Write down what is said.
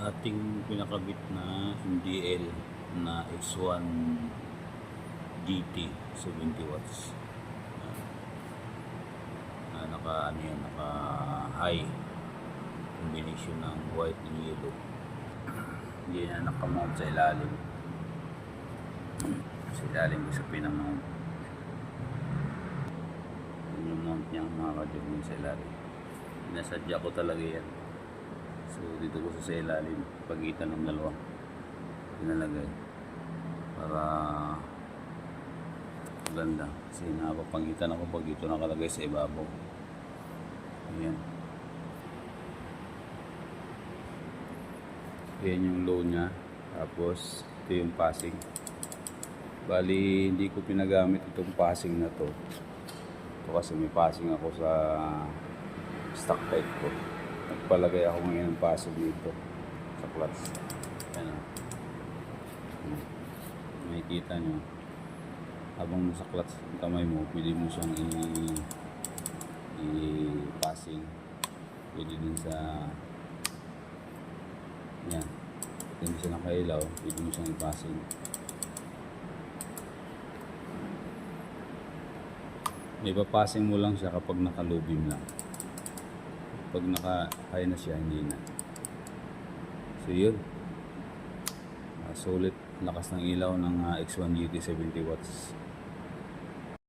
ating pinakabit na MDL na X1 GT 70 watts. Naka ano yan, naka high combination ng white and yellow. Hindi na nakamount sa ilalim. Sa ilalim ko sa pinamount. Yung mount niya mga kadyo sa ilalim. Nasadya ko talaga yan. So dito ko sa ilalim, pagitan ng dalawa pinalagay para ganda, kasi napapangitan ako pag dito nakalagay sa ibabaw. Ayan, ayan yung low nya, tapos ito yung passing. Bali hindi ko pinagamit itong passing na to. Ito kasi may passing ako sa stock type ko. Nagpalagay ako ngayon ng passing dito sa clutch. Ayan, makikita nyo habang nasa clutch ang kamay mo, pwede mo siyang i-passing, pwede din sa yan, pwede mo siya nakailaw, pwede mo siyang i-passing. May papassing mo lang siya kapag nakalubim lang. Pag naka-high na siya, hindi na. So yun, sulit lakas ng ilaw ng X1 GT 70 watts.